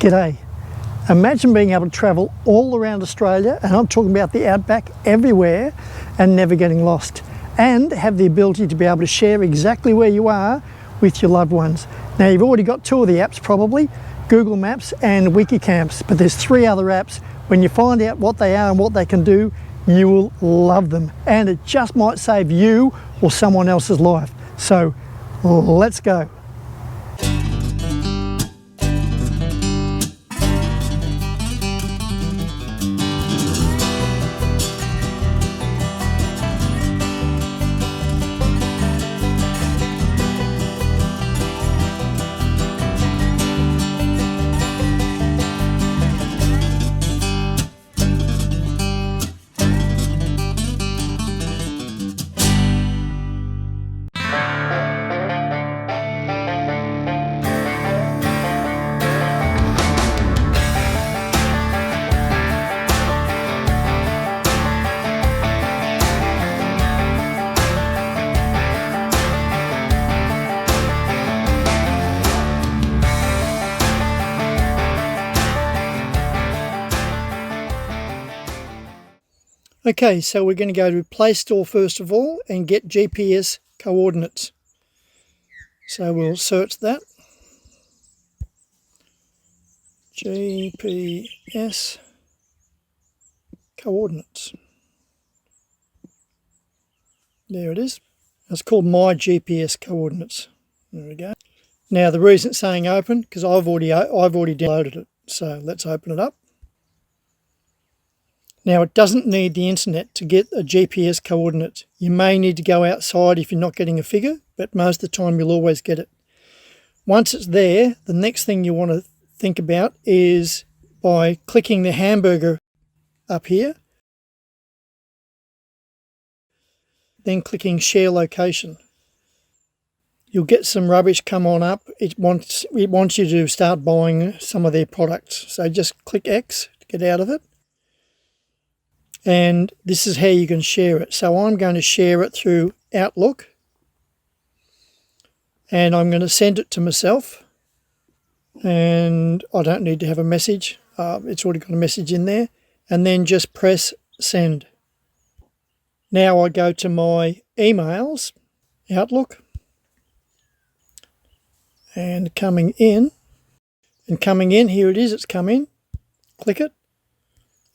G'day. Imagine being able to travel all around Australia, and I'm talking about the outback, everywhere, and never getting lost, and have the ability to be able to share exactly where you are with your loved ones. Now, you've already got two of the apps probably, Google Maps and Wikicamps, but there's three other apps. When you find out what they are and what they can do, you will love them, and it just might save you or someone else's life. So let's go. Okay, so we're going to go to Play Store first of all and get GPS coordinates. So we'll search that. GPS coordinates. There it is. It's called My GPS Coordinates. There we go. Now the reason it's saying open, because I've already downloaded it. So let's open it up. Now, it doesn't need the internet to get a GPS coordinate. You may need to go outside if you're not getting a figure, but most of the time you'll always get it. Once it's there, the next thing you want to think about is by clicking the hamburger up here, then clicking Share Location. You'll get some rubbish come on up. It wants you to start buying some of their products. So just click X to get out of it. And this is how you can share it. So I'm going to share it through Outlook, and I'm going to send it to myself, and I don't need to have a message. It's already got a message in there, and then just press send. Now I go to my emails, Outlook, and coming in, here it is, it's come in. Click it,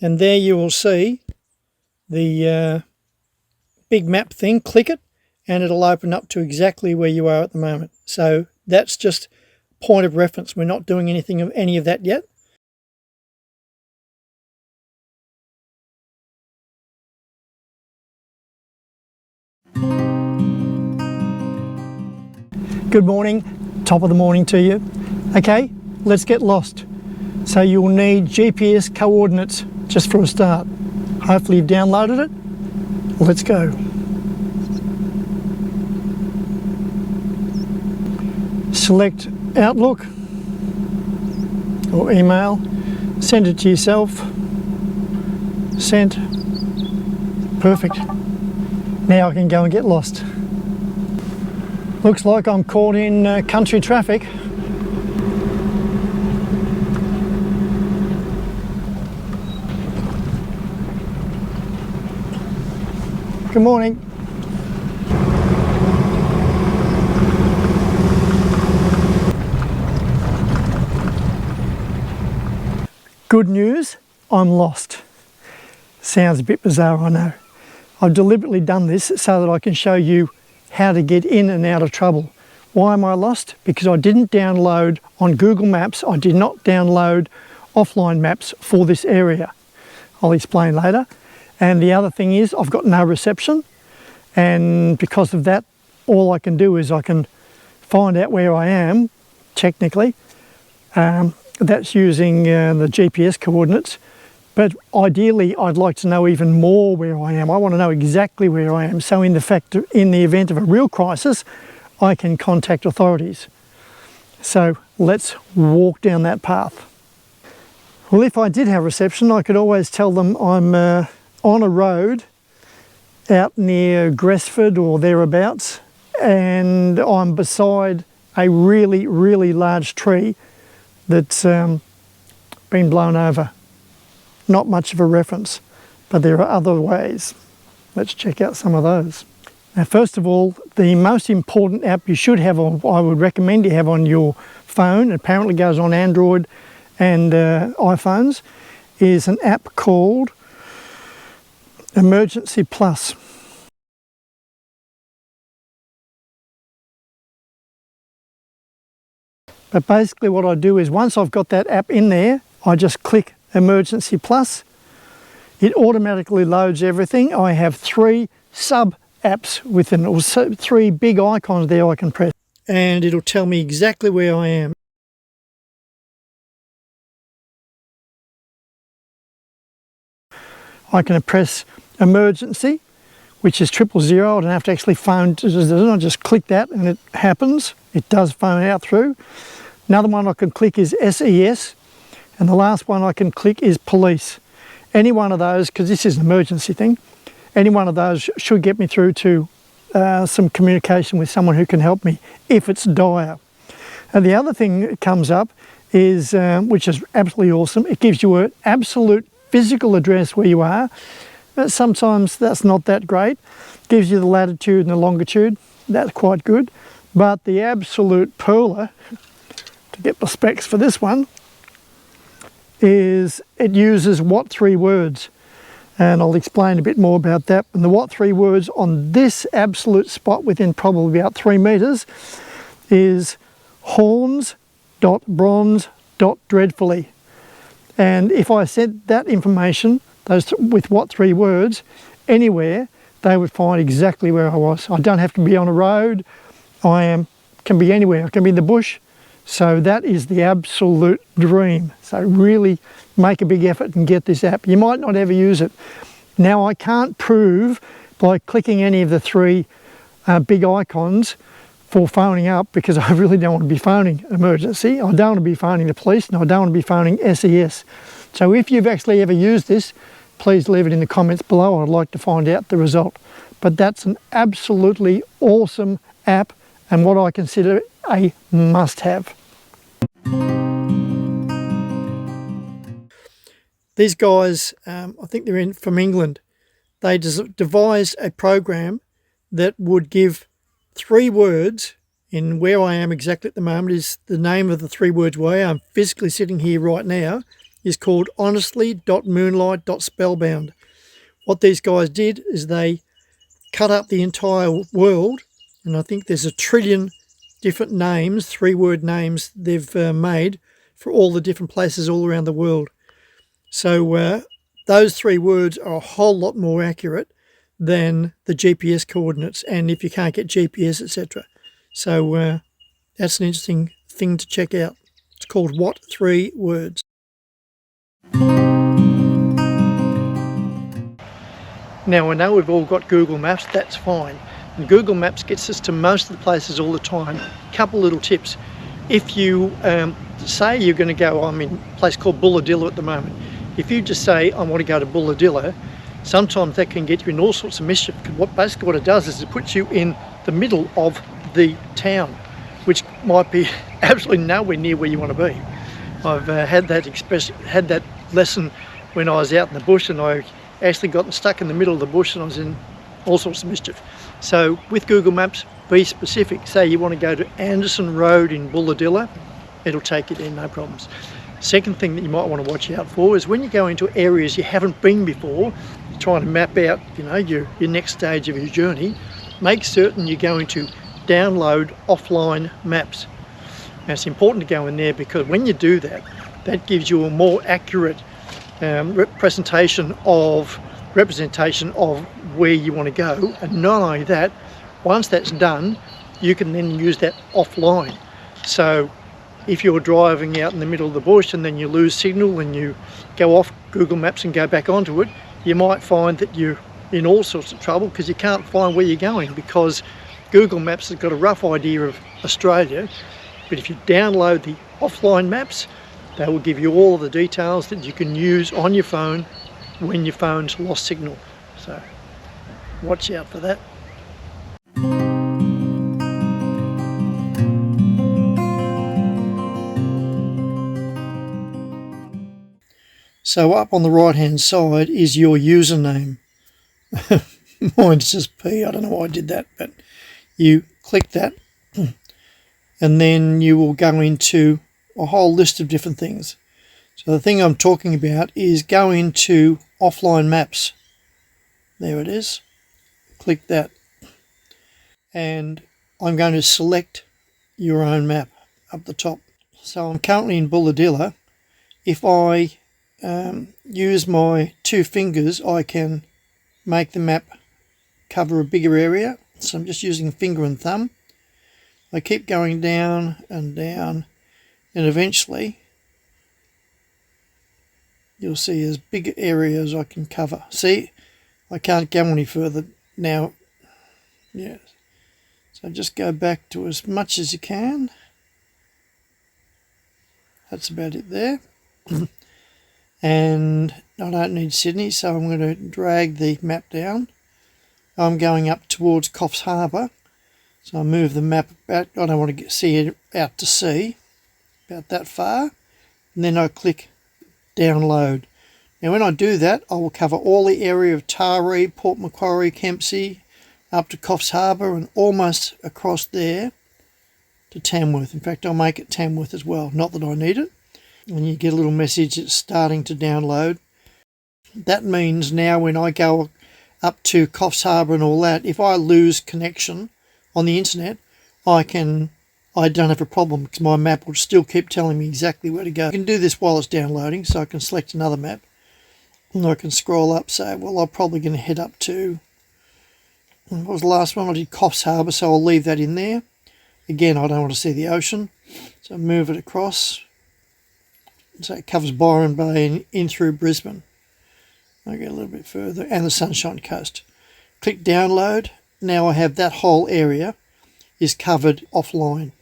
and there you will see the big map thing. Click it and it'll open up to exactly where you are at the moment. So that's just point of reference. We're not doing anything of any of that yet. Good morning, top of the morning to you. Okay, let's get lost. So you'll need GPS coordinates just for a start. Hopefully you've downloaded it. Let's go. Select Outlook or email. Send it to yourself. Sent. Perfect. Now I can go and get lost. Looks like I'm caught in country traffic. Good morning. Good news, I'm lost. Sounds a bit bizarre, I know. I've deliberately done this so that I can show you how to get in and out of trouble. Why am I lost? Because I didn't download on Google Maps, I did not download offline maps for this area. I'll explain later. And the other thing is I've got no reception, and because of that, all I can do is I can find out where I am, technically. That's using the GPS coordinates, but ideally I'd like to know even more where I am. I want to know exactly where I am, so in the event of a real crisis, I can contact authorities. So let's walk down that path. Well, if I did have reception, I could always tell them I'm on a road out near Gresford or thereabouts, and I'm beside a really, really large tree that's been blown over. Not much of a reference, but there are other ways. Let's check out some of those. Now, first of all, the most important app you should have, or I would recommend you have on your phone, it apparently goes on Android and iPhones, is an app called Emergency Plus. But basically what I do is once I've got that app in there, I just click Emergency Plus. It automatically loads everything. I have 3 sub apps within, or 3 big icons there I can press, and it'll tell me exactly where I am. I can press emergency, which is 000. I don't have to actually phone, I just click that and it happens. It does phone out through. Another one I can click is SES, and the last one I can click is police. Any one of those, because this is an emergency thing, any one of those should get me through to some communication with someone who can help me if it's dire. And the other thing that comes up is, which is absolutely awesome, it gives you an absolute physical address where you are. But sometimes that's not that great. It gives you the latitude and the longitude. That's quite good. But the absolute perler, to get the specs for this one, is it uses what 3 words. And I'll explain a bit more about that. And the what 3 words on this absolute spot within probably about 3 meters is horns.bronze.dreadfully. And if I sent that information, those with what 3 words, anywhere, they would find exactly where I was. I don't have to be on a road. Can be anywhere. I can be in the bush. So that is the absolute dream. So really make a big effort and get this app. You might not ever use it. Now, I can't prove by clicking any of the 3 big icons for phoning up, because I really don't want to be phoning emergency. I don't want to be phoning the police, and I don't want to be phoning SES. So if you've actually ever used this, please leave it in the comments below. I'd like to find out the result. But that's an absolutely awesome app, and what I consider a must-have. These guys, I think they're from England, they devised a program that would give 3 words in where I am exactly at the moment. Is the name of the 3 words where I'm physically sitting here right now is called honestly.moonlight.spellbound. What these guys did is they cut up the entire world, and I think there's 1 trillion different names, 3-word names they've made for all the different places all around the world. So those 3 words are a whole lot more accurate than the GPS coordinates, and if you can't get GPS, etc. So that's an interesting thing to check out. It's called What 3 Words. Now, I know we've all got Google Maps, that's fine. And Google Maps gets us to most of the places all the time. Couple little tips. If you say you're going to go, I'm in a place called Bulladilla at the moment. If you just say, I want to go to Bulladilla, sometimes that can get you in all sorts of mischief. Basically what it does is it puts you in the middle of the town, which might be absolutely nowhere near where you want to be. I've had that lesson when I was out in the bush, and I actually got stuck in the middle of the bush and I was in all sorts of mischief. So with Google Maps, be specific. Say you want to go to Anderson Road in Bulladilla, it'll take you there, no problems. Second thing that you might want to watch out for is when you go into areas you haven't been before, you're trying to map out, your next stage of your journey, make certain you're going to download offline maps. Now, it's important to go in there because when you do that, that gives you a more accurate representation of where you want to go. And not only that, once that's done, you can then use that offline. So if you're driving out in the middle of the bush and then you lose signal and you go off Google Maps and go back onto it, you might find that you're in all sorts of trouble because you can't find where you're going, because Google Maps has got a rough idea of Australia. But if you download the offline maps, they will give you all of the details that you can use on your phone when your phone's lost signal. So watch out for that. So up on the right hand side is your username. Mine's just P, I don't know why I did that, but you click that and then you will go into a whole list of different things. So the thing I'm talking about is go into offline maps. There it is. Click that. And I'm going to select your own map up the top. So I'm currently in Bulahilla. If I use my 2 fingers, I can make the map cover a bigger area. So I'm just using finger and thumb. I keep going down and down, and eventually you'll see as big an area as I can cover. See, I can't go any further now. Yeah. So just go back to as much as you can. That's about it there. And I don't need Sydney, so I'm going to drag the map down. I'm going up towards Coffs Harbour, so I move the map back. I don't want to see it out to sea, about that far. And then I click download. Now when I do that, I will cover all the area of Taree, Port Macquarie, Kempsey, up to Coffs Harbour and almost across there to Tamworth. In fact, I'll make it Tamworth as well. Not that I need it. And you get a little message it's starting to download. That means now when I go up to Coffs Harbour and all that, if I lose connection on the internet, I don't have a problem because my map will still keep telling me exactly where to go. I can do this while it's downloading, so I can select another map. And I can scroll up, say, well, I'm probably going to head up to, what was the last one? I did Coffs Harbour, so I'll leave that in there. Again, I don't want to see the ocean, so move it across. So it covers Byron Bay and in through Brisbane. I'll go a little bit further, and the Sunshine Coast. Click download. Now I have that whole area is covered offline.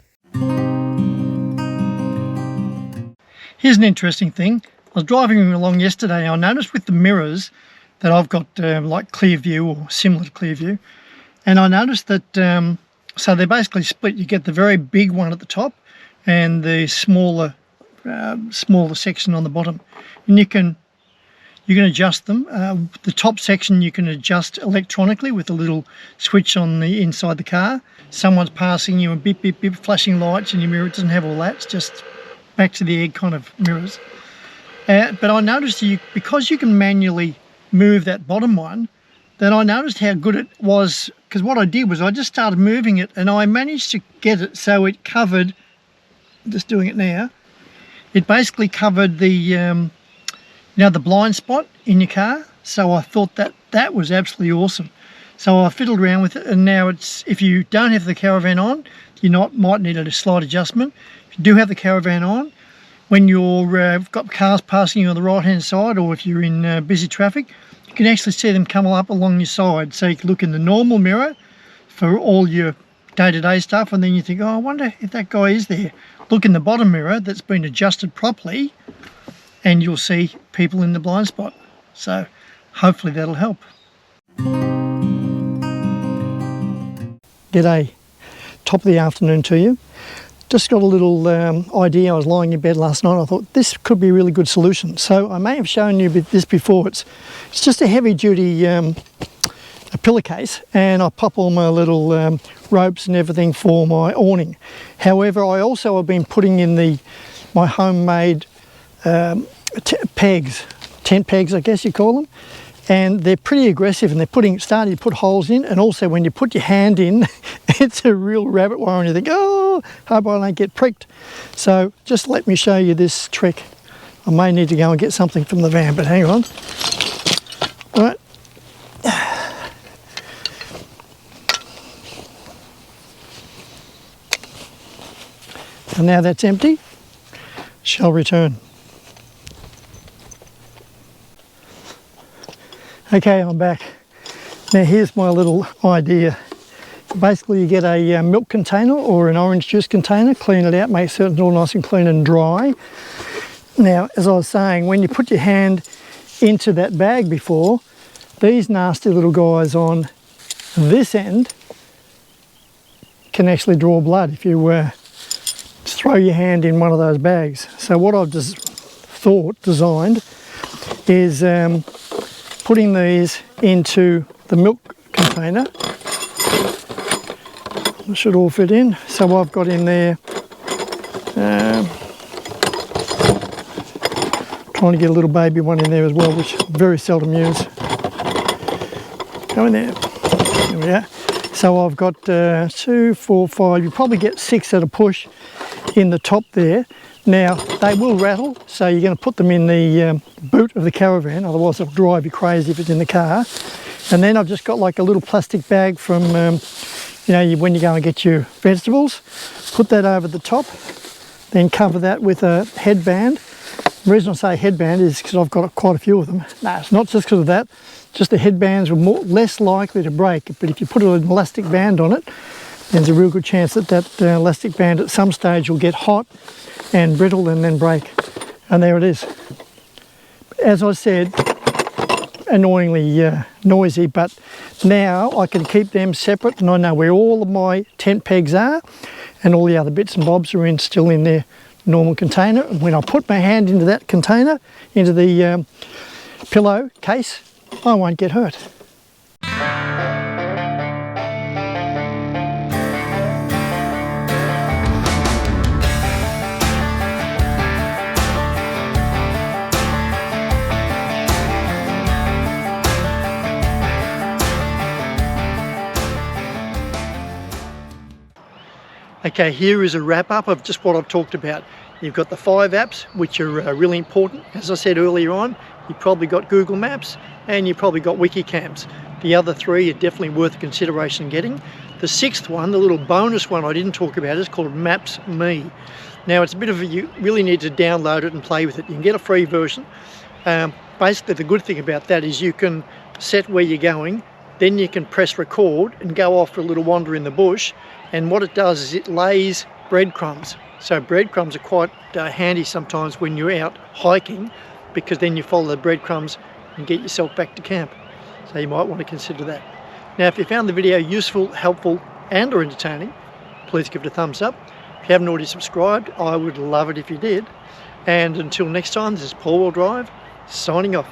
Here's an interesting thing. I was driving along yesterday and I noticed with the mirrors that I've got like Clearview or similar to Clearview, and I noticed that so they're basically split. You get the very big one at the top and the smaller section on the bottom, and you can adjust them. The top section you can adjust electronically with a little switch on the inside the car. Someone's passing you and beep beep beep, flashing lights, and your mirror doesn't have all that. It's just back to the egg kind of mirrors. But I noticed because you can manually move that bottom one, then I noticed how good it was, because what I did was I just started moving it and I managed to get it so it covered, just doing it now, it basically covered the the blind spot in your car. So I thought that was absolutely awesome. So I fiddled around with it, and now it's, if you don't have the caravan on, you might need a slight adjustment. If you do have the caravan on, when you're got cars passing you on the right hand side, or if you're in busy traffic, you can actually see them come up along your side. So you can look in the normal mirror for all your day-to-day stuff, and then you think, oh, I wonder if that guy is there. Look in the bottom mirror that's been adjusted properly, and you'll see people in the blind spot. So hopefully that'll help. G'day, top of the afternoon to you. Just got a little idea. I was lying in bed last night. I thought this could be a really good solution. So I may have shown you this before. It's just a heavy duty a pillowcase, and I pop all my little ropes and everything for my awning. However, I also have been putting in my homemade pegs, tent pegs I guess you call them, and they're pretty aggressive, and they're starting to put holes in, and also when you put your hand in it's a real rabbit warren, and you think, oh, hope I don't get pricked. So just let me show you this trick. I may need to go and get something from the van, but hang on. All right. And now that's empty, shall return. Okay, I'm back. Now here's my little idea. Basically you get a milk container or an orange juice container, clean it out, make certain it's all nice and clean and dry. Now, as I was saying, when you put your hand into that bag before, these nasty little guys on this end can actually draw blood if you throw your hand in one of those bags. So what I've just designed is putting these into the milk container. It should all fit in. So I've got in there, trying to get a little baby one in there as well, which I very seldom use. Go in there. There we are. So I've got 2, 4, 5, you probably get 6 at a push in the top there. Now, they will rattle, so you're going to put them in the boot of the caravan, otherwise it'll drive you crazy if it's in the car. And then I've just got like a little plastic bag from, you know, when you go and get your vegetables. Put that over the top, then cover that with a headband. The reason I say headband is because I've got quite a few of them. No, it's not just because of that, just the headbands are less likely to break. But if you put an elastic band on it, there's a real good chance that that elastic band at some stage will get hot and brittle and then break. And there it is. As I said, annoyingly noisy, but now I can keep them separate and I know where all of my tent pegs are and all the other bits and bobs are still in their normal container. And when I put my hand into that container, into the pillow case, I won't get hurt. Okay, here is a wrap up of just what I've talked about. You've got the 5 apps, which are really important. As I said earlier on, you've probably got Google Maps and you've probably got Wikicamps. The other 3 are definitely worth consideration getting. The 6th one, the little bonus one I didn't talk about, is called Maps Me. Now it's a bit of you really need to download it and play with it. You can get a free version. Basically the good thing about that is you can set where you're going, then you can press record and go off for a little wander in the bush. And what it does is it lays breadcrumbs. So breadcrumbs are quite handy sometimes when you're out hiking, because then you follow the breadcrumbs and get yourself back to camp. So you might want to consider that. Now, if you found the video useful, helpful and or entertaining, please give it a thumbs up. If you haven't already subscribed, I would love it if you did. And until next time, this is Paul Will Drive, signing off.